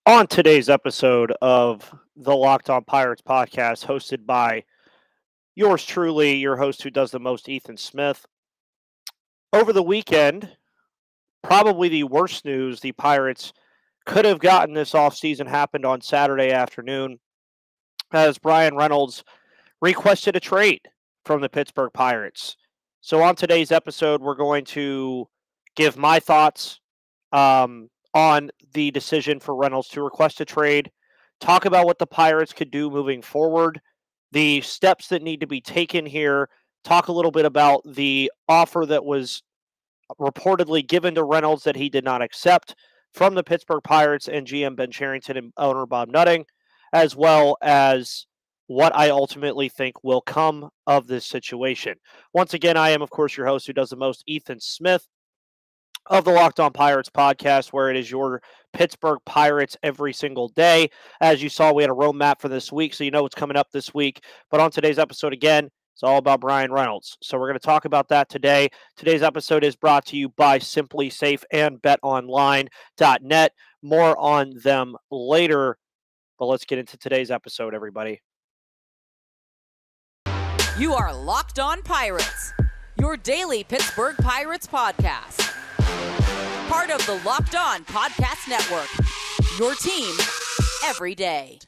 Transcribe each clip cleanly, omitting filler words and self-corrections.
On today's episode of the Locked On Pirates podcast, hosted by yours truly, your host who does the most, Ethan Smith. Over the weekend, probably the worst news the Pirates could have gotten this offseason happened on Saturday afternoon as Bryan Reynolds requested a trade from the Pittsburgh Pirates. So on today's episode, we're going to give my thoughts on the decision for Reynolds to request a trade, talk about what the Pirates could do moving forward, the steps that need to be taken here, talk a little bit about the offer that was reportedly given to Reynolds that he did not accept from the Pittsburgh Pirates and GM Ben Cherington and owner Bob Nutting, as well as what I ultimately think will come of this situation. Once again, I am, of course, your host who does the most, Ethan Smith of the Locked On Pirates podcast, where it is your Pittsburgh Pirates every single day. As you saw, we had a roadmap for this week, so you know what's coming up this week. But on today's episode, again, it's all about Bryan Reynolds. So we're going to talk about that today. Today's episode is brought to you by Simply Safe and BetOnline.net. More on them later, but let's get into today's episode, everybody. You are Locked On Pirates, your daily Pittsburgh Pirates podcast. Part of the Locked On Podcast Network, your team every day.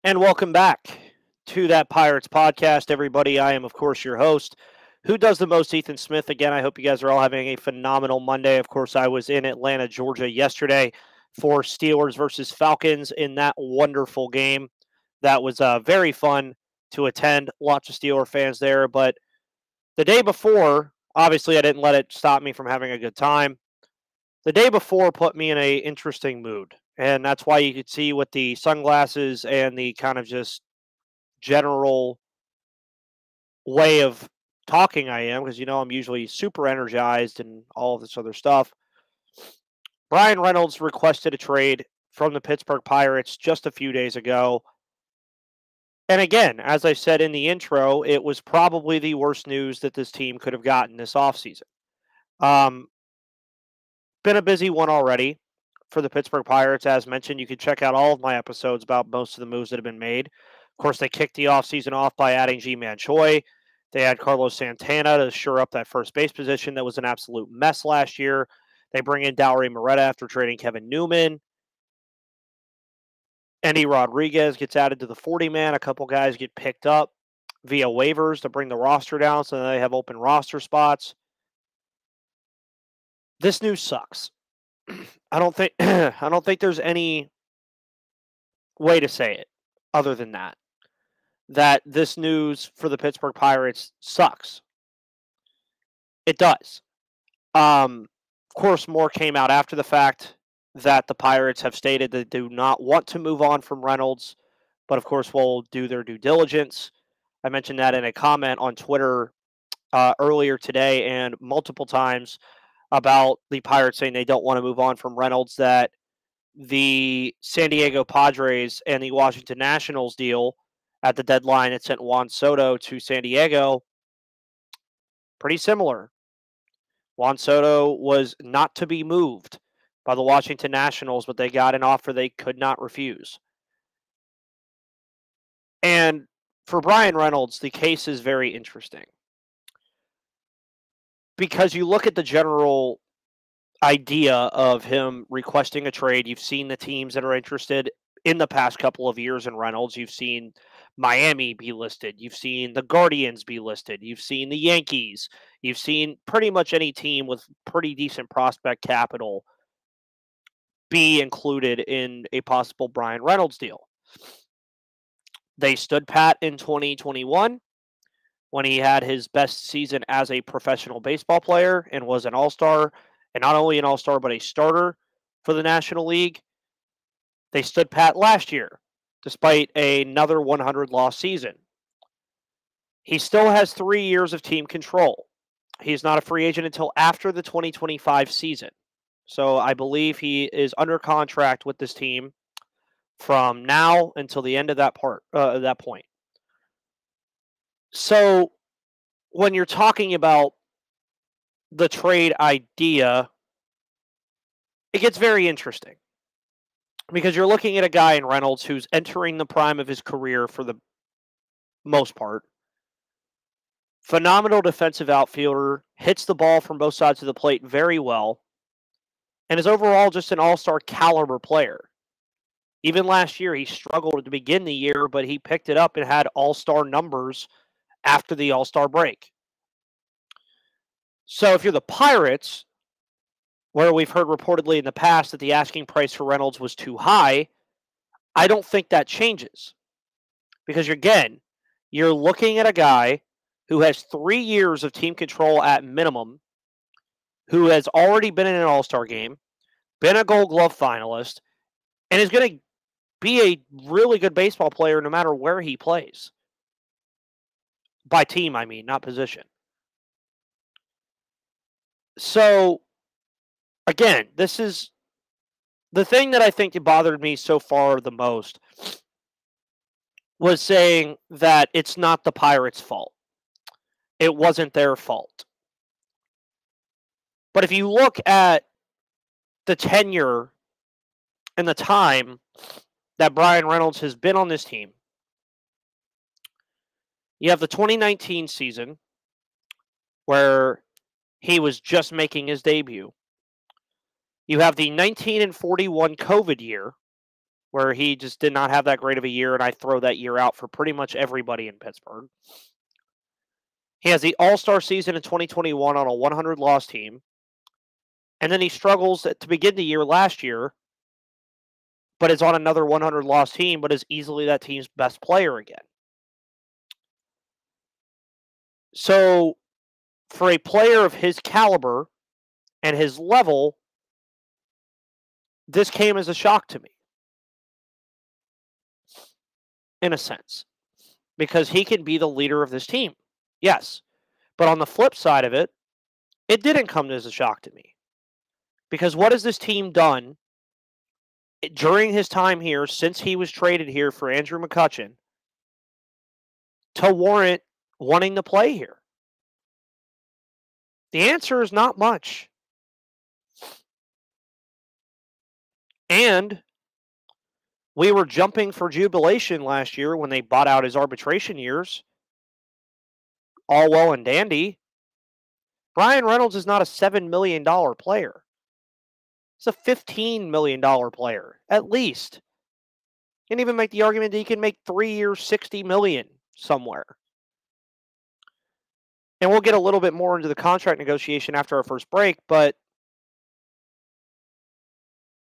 And welcome back to that Pirates podcast, everybody. I am, of course, your host who does the most, Ethan Smith. Again, I hope you guys are all having a phenomenal Monday. Of course, I was in Atlanta, Georgia yesterday for Steelers versus Falcons in that wonderful game. That was very fun to attend. Lots of Steeler fans there. But the day before, obviously I didn't let it stop me from having a good time. The day before put me in an interesting mood. And that's why you could see with the sunglasses and the kind of just general way of talking I am, because I'm usually super energized and all of this other stuff. Bryan Reynolds requested a trade from the Pittsburgh Pirates just a few days ago. And again, as I said in the intro, it was probably the worst news that this team could have gotten this offseason. Been a busy one already for the Pittsburgh Pirates. As mentioned, you can check out all of my episodes about most of the moves that have been made. Of course, they kicked the offseason off by adding G-Man Choi. They had Carlos Santana to shore up that first base position that was an absolute mess last year. They bring in Dauri Moreta after trading Kevin Newman. Andy Rodriguez gets added to the 40-man. A couple guys get picked up via waivers to bring the roster down so they have open roster spots. This news sucks. I don't think there's any way to say it other than that this news for the Pittsburgh Pirates sucks. It does. Of course, more came out after the fact that the Pirates have stated they do not want to move on from Reynolds, but of course will do their due diligence. I mentioned that in a comment on Twitter earlier today and multiple times about the Pirates saying they don't want to move on from Reynolds, that the San Diego Padres and the Washington Nationals deal at the deadline that sent Juan Soto to San Diego, pretty similar. Juan Soto was not to be moved by the Washington Nationals, but they got an offer they could not refuse. And for Bryan Reynolds, the case is very interesting. Because you look at the general idea of him requesting a trade, you've seen the teams that are interested in the past couple of years in Reynolds. You've seen Miami be listed. You've seen the Guardians be listed. You've seen the Yankees. You've seen pretty much any team with pretty decent prospect capital be included in a possible Bryan Reynolds deal. They stood pat in 2021 when he had his best season as a professional baseball player and was an all-star, and not only an all-star, but a starter for the National League. They stood pat last year, despite another 100-loss season. He still has 3 years of team control. He's not a free agent until after the 2025 season. So I believe he is under contract with this team from now until the end of that point. So when you're talking about the trade idea, it gets very interesting because you're looking at a guy in Reynolds who's entering the prime of his career for the most part. Phenomenal defensive outfielder, hits the ball from both sides of the plate very well, and is overall just an all-star caliber player. Even last year, he struggled to begin the year, but he picked it up and had all-star numbers after the all-star break. So if you're the Pirates, where we've heard reportedly in the past that the asking price for Reynolds was too high, I don't think that changes. Because again, you're looking at a guy who has 3 years of team control at minimum, who has already been in an all-star game, been a Gold Glove finalist, and is going to be a really good baseball player no matter where he plays. By team, I mean, not position. So, again, this is the thing that I think bothered me so far the most was saying that it's not the Pirates' fault. It wasn't their fault. But if you look at the tenure and the time that Bryan Reynolds has been on this team, you have the 2019 season where he was just making his debut. You have the 19-41 COVID year where he just did not have that great of a year, and I throw that year out for pretty much everybody in Pittsburgh. He has the All-Star season in 2021 on a 100-loss team, and then he struggles to begin the year last year, but is on another 100-loss team, but is easily that team's best player again. So, for a player of his caliber and his level, this came as a shock to me. In a sense. Because he can be the leader of this team. Yes. But on the flip side of it, it didn't come as a shock to me. Because what has this team done during his time here, since he was traded here for Andrew McCutchen, to warrant wanting to play here? The answer is not much. And we were jumping for jubilation last year when they bought out his arbitration years. All well and dandy. Bryan Reynolds is not a $7 million player. He's a $15 million player, at least. You can even make the argument that he can make 3 years, $60 million somewhere. And we'll get a little bit more into the contract negotiation after our first break, but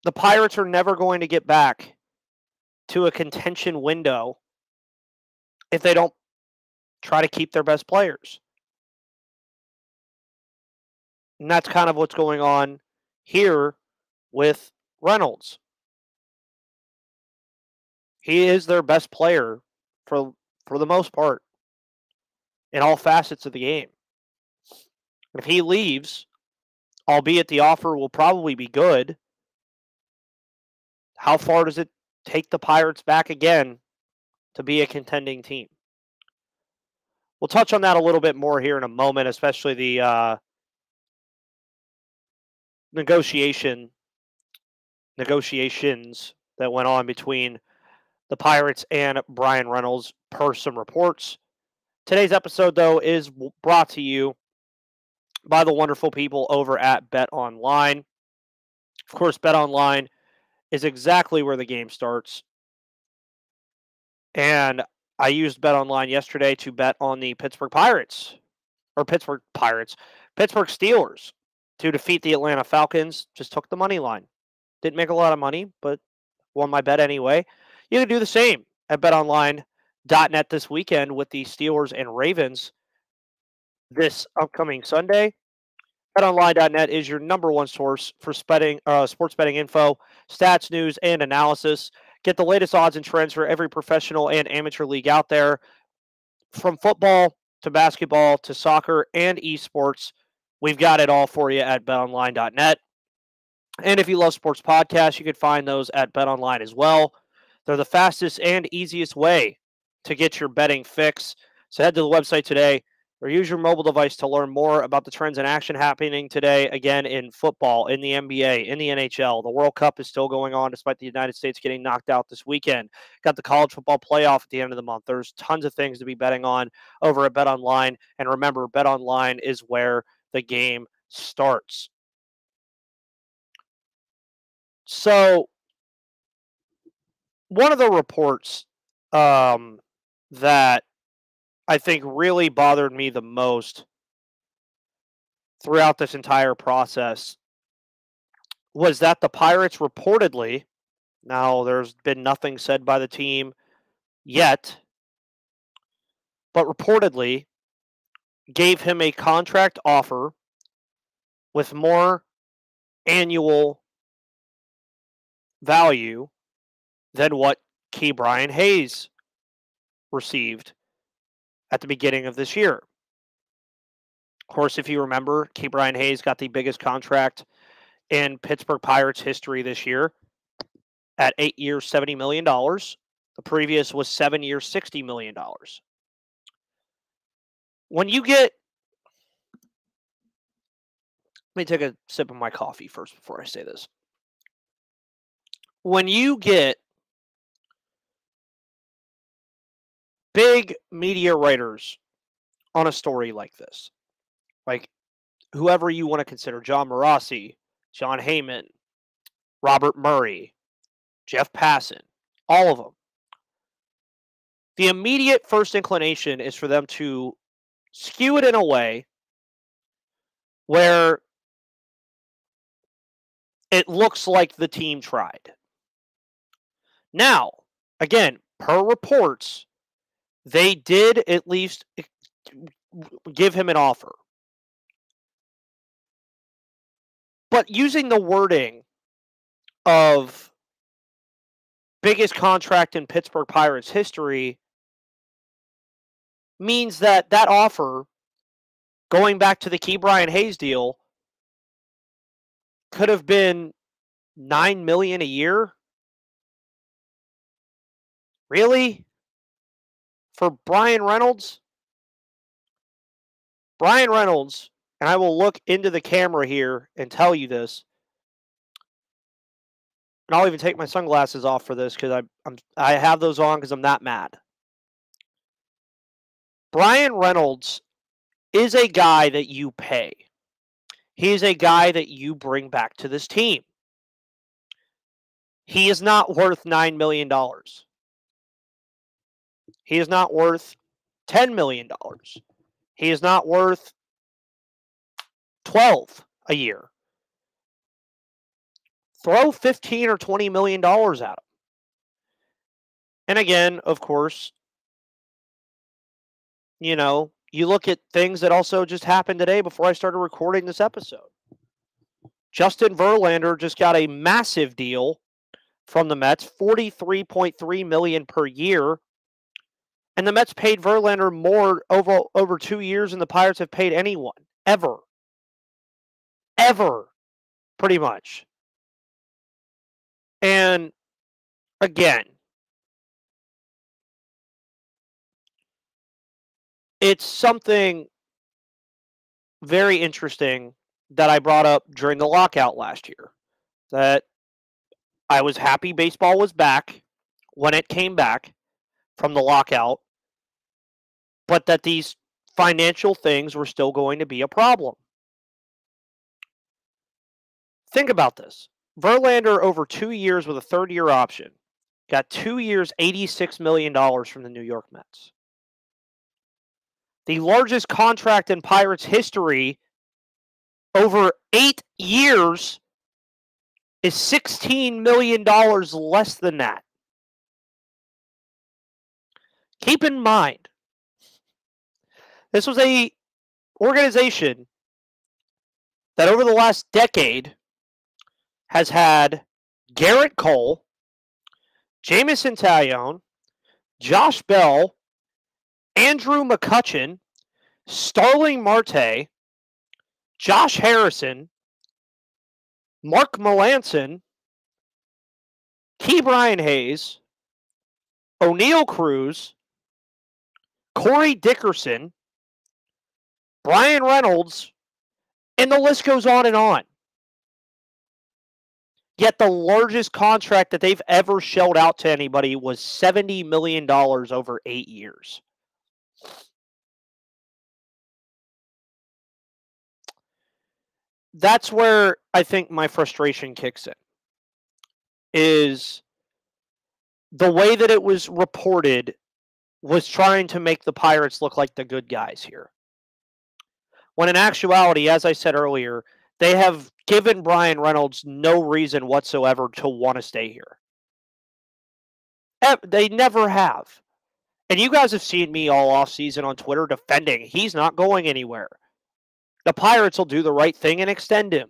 the Pirates are never going to get back to a contention window if they don't try to keep their best players. And that's kind of what's going on here with Reynolds. He is their best player for the most part in all facets of the game. If he leaves, albeit the offer will probably be good, how far does it take the Pirates back again to be a contending team? We'll touch on that a little bit more here in a moment, especially the negotiations that went on between the Pirates and Bryan Reynolds per some reports. Today's episode, though, is brought to you by the wonderful people over at BetOnline. Of course, BetOnline is exactly where the game starts. And I used BetOnline yesterday to bet on the Pittsburgh Steelers to defeat the Atlanta Falcons. Just took the money line. Didn't make a lot of money, but won my bet anyway. You can do the same at BetOnline.net this weekend with the Steelers and Ravens this upcoming Sunday. BetOnline.net is your number one source for sports betting info, stats, news, and analysis. Get the latest odds and trends for every professional and amateur league out there. From football to basketball to soccer and esports, we've got it all for you at BetOnline.net. And if you love sports podcasts, you can find those at BetOnline as well. They're the fastest and easiest way to get your betting fix. So head to the website today or use your mobile device to learn more about the trends and action happening today, again, in football, in the NBA, in the NHL. The World Cup is still going on despite the United States getting knocked out this weekend. Got the college football playoff at the end of the month. There's tons of things to be betting on over at BetOnline. And remember, BetOnline is where the game starts. So, one of the reports that I think really bothered me the most throughout this entire process was that the Pirates reportedly, now there's been nothing said by the team yet, but reportedly gave him a contract offer with more annual value than what Bryan Hayes received at the beginning of this year. Of course, if you remember, Bryan Hayes got the biggest contract in Pittsburgh Pirates history this year at 8 years, $70 million. The previous was 7 years, $60 million. When you get... Let me take a sip of my coffee first before I say this. When you get big media writers on a story like this, like whoever you want to consider, John Morassi, John Heyman, Robert Murray, Jeff Passan, all of them, the immediate first inclination is for them to skew it in a way where it looks like the team tried. Now, again, per reports, they did at least give him an offer. But using the wording of biggest contract in Pittsburgh Pirates history means that that offer, going back to the Bryan Hayes deal, could have been $9 million a year. Really? For Bryan Reynolds? Bryan Reynolds, and I will look into the camera here and tell you this, and I'll even take my sunglasses off for this because I have those on because I'm that mad. Bryan Reynolds is a guy that you pay. He is a guy that you bring back to this team. He is not worth $9 million. He is not worth $10 million. He is not worth 12 a year. Throw $15 or $20 million at him. And again, of course, you know, you look at things that also just happened today before I started recording this episode. Justin Verlander just got a massive deal from the Mets, $43.3 million per year. And the Mets paid Verlander more over 2 years than the Pirates have paid anyone. Ever. Ever. Pretty much. And again, it's something very interesting that I brought up during the lockout last year. That I was happy baseball was back when it came back from the lockout, but that these financial things were still going to be a problem. Think about this. Verlander, over 2 years with a third-year option, got 2 years, $86 million from the New York Mets. The largest contract in Pirates history over 8 years is $16 million less than that. Keep in mind, this was an organization that over the last decade has had Garrett Cole, Jamison Taillon, Josh Bell, Andrew McCutchen, Starling Marte, Josh Harrison, Mark Melancon, Bryan Hayes, O'Neal Cruz, Corey Dickerson, Bryan Reynolds, and the list goes on and on. Yet the largest contract that they've ever shelled out to anybody was $70 million over 8 years. That's where I think my frustration kicks in, is the way that it was reported was trying to make the Pirates look like the good guys here. When in actuality, as I said earlier, they have given Bryan Reynolds no reason whatsoever to want to stay here. They never have. And you guys have seen me all offseason on Twitter defending. He's not going anywhere. The Pirates will do the right thing and extend him.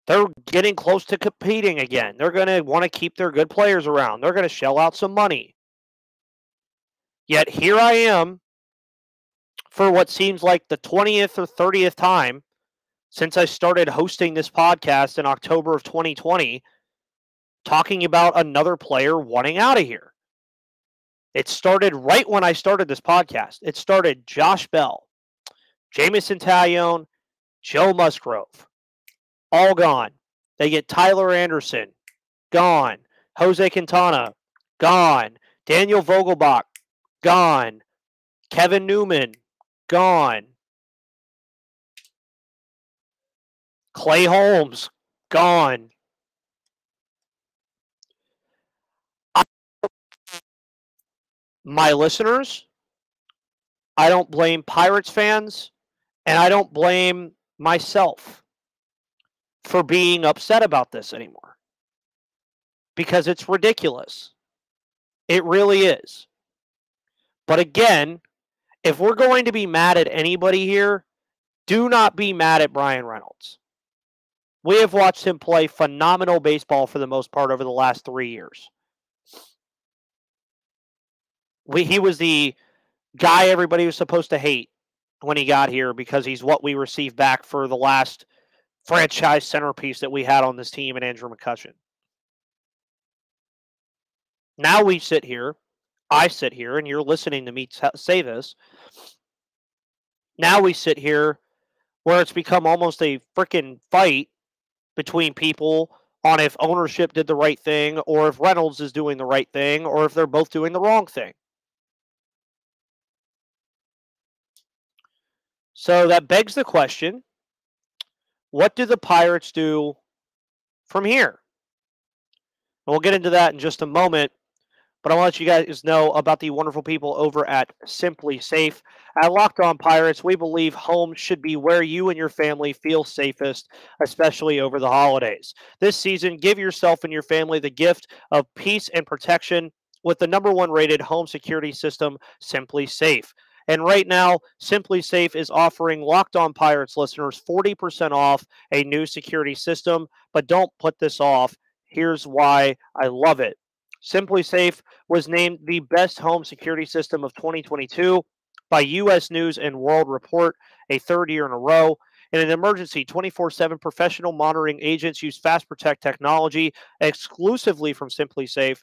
They're getting close to competing again. They're going to want to keep their good players around. They're going to shell out some money. Yet here I am for what seems like the 20th or 30th time since I started hosting this podcast in October of 2020, talking about another player wanting out of here. It started right when I started this podcast. It started Josh Bell, Jamison Taillon, Joe Musgrove, all gone. They get Tyler Anderson, gone. Jose Quintana, gone. Daniel Vogelbach, gone. Kevin Newman, gone. Clay Holmes, gone. My listeners, I don't blame Pirates fans, and I don't blame myself for being upset about this anymore. Because it's ridiculous. It really is. But again, if we're going to be mad at anybody here, do not be mad at Bryan Reynolds. We have watched him play phenomenal baseball for the most part over the last 3 years. He was the guy everybody was supposed to hate when he got here because he's what we received back for the last franchise centerpiece that we had on this team in Andrew McCutchen. Now we sit here, I sit here, and you're listening to me say this. Now we sit here where it's become almost a freaking fight between people on if ownership did the right thing or if Reynolds is doing the right thing or if they're both doing the wrong thing. So that begs the question, what do the Pirates do from here? And we'll get into that in just a moment, but I want to let you guys know about the wonderful people over at Simply Safe. At Locked On Pirates, we believe home should be where you and your family feel safest, especially over the holidays. This season, give yourself and your family the gift of peace and protection with the #1 rated home security system, Simply Safe. And right now, Simply Safe is offering Locked On Pirates listeners 40% off a new security system. But don't put this off. Here's why I love it. Simply Safe was named the best home security system of 2022 by U.S. News and World Report, a third year in a row. In an emergency, 24/7 professional monitoring agents use Fast Protect technology exclusively from Simply Safe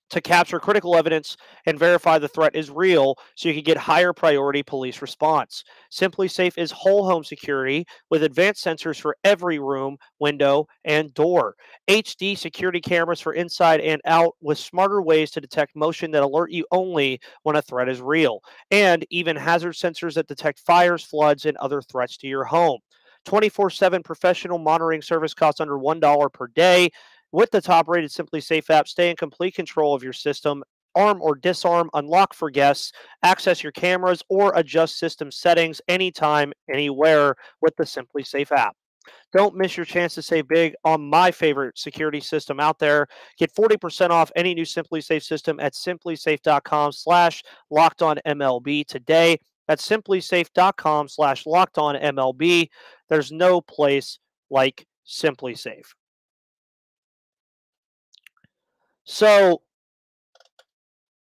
to capture critical evidence and verify the threat is real so you can get higher priority police response. Simply Safe is whole home security with advanced sensors for every room, window, and door. HD security cameras for inside and out with smarter ways to detect motion that alert you only when a threat is real. And even hazard sensors that detect fires, floods, and other threats to your home. 24/7 professional monitoring service costs under $1 per day. With the top-rated Simply Safe app, stay in complete control of your system. Arm or disarm, unlock for guests, access your cameras, or adjust system settings anytime, anywhere with the Simply Safe app. Don't miss your chance to save big on my favorite security system out there. Get 40% off any new Simply Safe system at simplysafe.com/LockedOnMLB today. That's simplysafe.com/LockedOnMLB. There's no place like Simply Safe. So,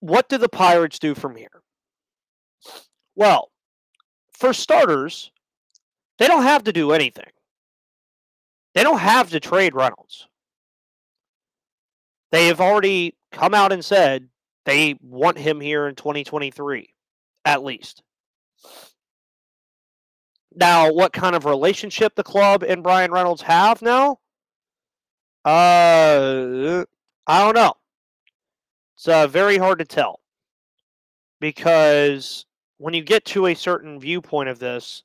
what do the Pirates do from here? Well, for starters, they don't have to do anything. They don't have to trade Reynolds. They have already come out and said They want him here in 2023, at least. Now, what kind of relationship the club and Bryan Reynolds have now? I don't know. It's very hard to tell. Because when you get to a certain viewpoint of this,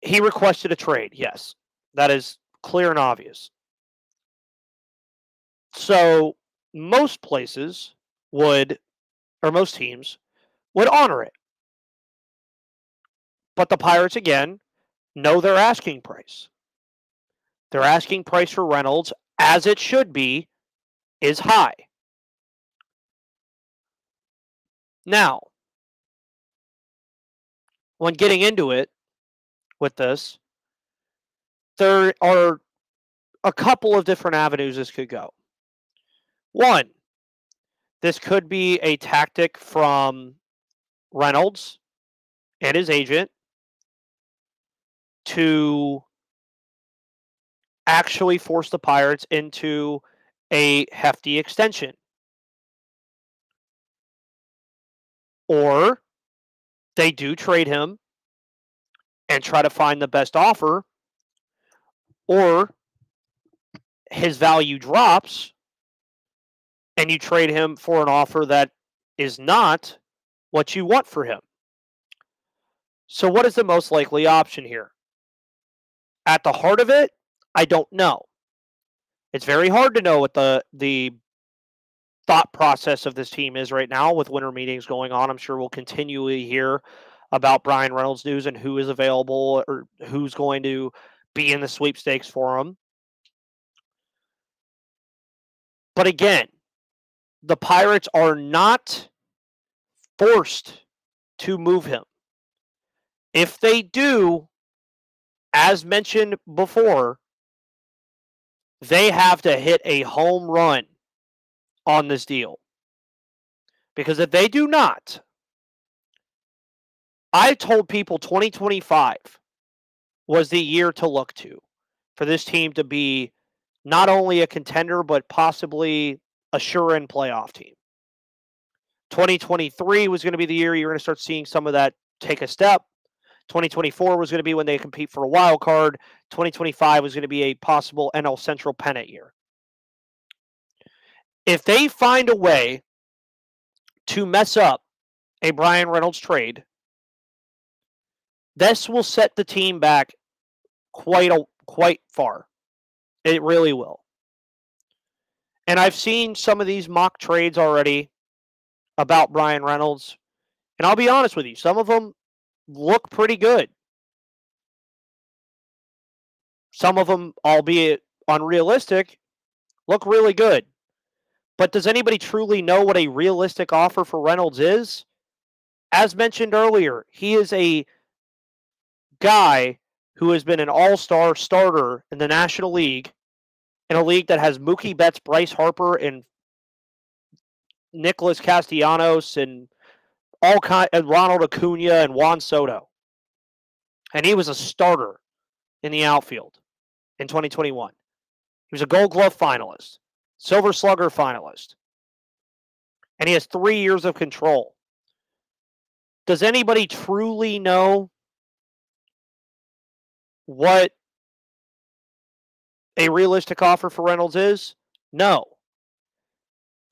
he requested a trade. Yes, that is clear and obvious. So most places would, or most teams, would honor it. But the Pirates, again, know their asking price. Their asking price for Reynolds, as it should be, is high. Now, when getting into it with this, there are a couple of different avenues this could go. One, this could be a tactic from Reynolds and his agent to actually force the Pirates into a hefty extension. Or they do trade him and try to find the best offer, or his value drops and you trade him for an offer that is not what you want for him. So what is the most likely option here? At the heart of it, I don't know. It's very hard to know what the thought process of this team is right now with winter meetings going on. I'm sure we'll continually hear about Bryan Reynolds news and who is available or who's going to be in the sweepstakes for him. But again, the Pirates are not forced to move him. If they do, as mentioned before, they have to hit a home run on this deal. Because if they do not, I told people 2025 was the year to look to for this team to be not only a contender, but possibly a sure-in playoff team. 2023 was going to be the year you're going to start seeing some of that take a step. 2024 was going to be when they compete for a wild card. 2025 was going to be a possible NL Central pennant year. If they find a way to mess up a Bryan Reynolds trade, this will set the team back quite far. It really will. And I've seen some of these mock trades already about Bryan Reynolds. And I'll be honest with you, some of them look pretty good. Some of them, albeit unrealistic, look really good. But does anybody truly know what a realistic offer for Reynolds is? As mentioned earlier, he is a guy who has been an all-star starter in the National League, in a league that has Mookie Betts, Bryce Harper, and Nicholas Castellanos, and and Ronald Acuna and Juan Soto. And he was a starter in the outfield in 2021. He was a Gold Glove finalist, Silver Slugger finalist. And he has 3 years of control. Does anybody truly know what a realistic offer for Reynolds is? No.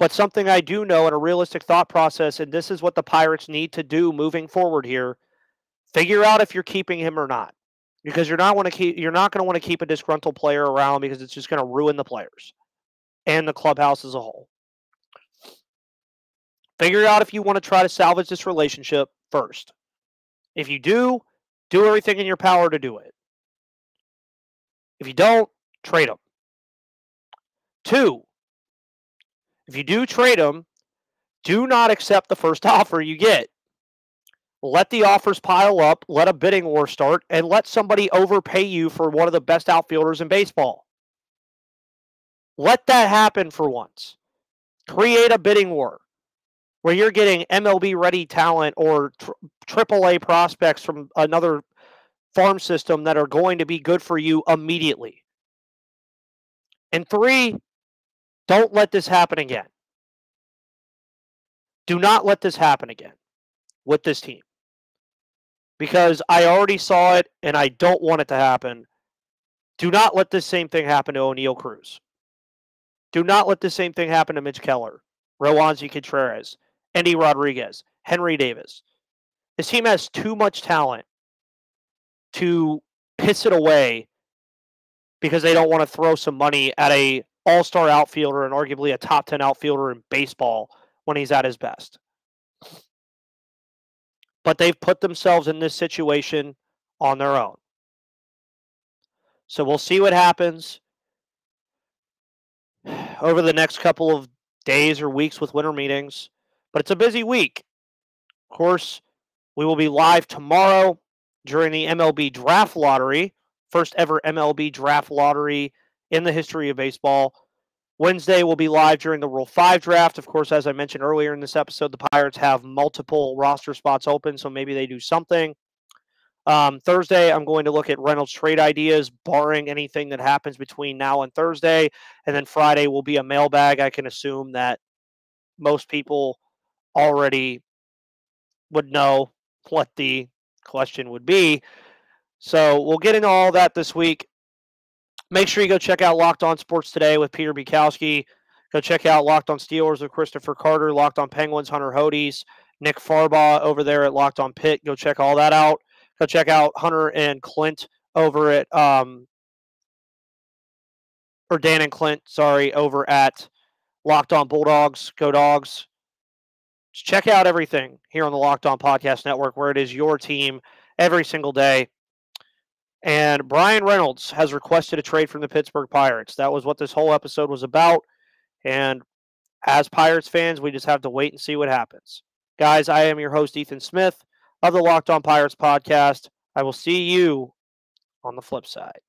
But something I do know in a realistic thought process, and this is what the Pirates need to do moving forward here, figure out if you're keeping him or not. Because you're not going to want to keep a disgruntled player around because it's just going to ruin the players and the clubhouse as a whole. Figure out if you want to try to salvage this relationship first. If you do everything in your power to do it. If you don't, trade him. 2, if you do trade him, do not accept the first offer you get. Let the offers pile up, let a bidding war start, and let somebody overpay you for one of the best outfielders in baseball. Let that happen for once. Create a bidding war where you're getting MLB-ready talent or AAA prospects from another farm system that are going to be good for you immediately. And 3, Don't let this happen again. Do not let this happen again with this team. Because I already saw it and I don't want it to happen. Do not let this same thing happen to O'Neal Cruz. Do not let the same thing happen to Mitch Keller, Roansy Contreras, Endy Rodriguez, Henry Davis. This team has too much talent to piss it away because they don't want to throw some money at a all-star outfielder and arguably a top 10 outfielder in baseball when he's at his best. But they've put themselves in this situation on their own. So we'll see what happens over the next couple of days or weeks with winter meetings. But it's a busy week. Of course, we will be live tomorrow during the MLB Draft Lottery. First ever MLB Draft Lottery in the history of baseball. Wednesday will be live during the Rule 5 draft. Of course, as I mentioned earlier in this episode, the Pirates have multiple roster spots open, so maybe they do something. Thursday, I'm going to look at Reynolds trade ideas, barring anything that happens between now and Thursday. And then Friday will be a mailbag. I can assume that most people already would know what the question would be. So we'll get into all that this week. Make sure you go check out Locked On Sports Today with Peter Bukowski. Go check out Locked On Steelers with Christopher Carter, Locked On Penguins, Hunter Hodes, Nick Farbaugh over there at Locked On Pitt. Go check all that out. Go check out Hunter and Clint over at, or Dan and Clint, over at Locked On Bulldogs. Go Dogs. Just check out everything here on the Locked On Podcast Network, where it is your team every single day. And Bryan Reynolds has requested a trade from the Pittsburgh Pirates. That was what this whole episode was about. And as Pirates fans, we just have to wait and see what happens. Guys, I am your host, Ethan Smith of the Locked On Pirates podcast. I will see you on the flip side.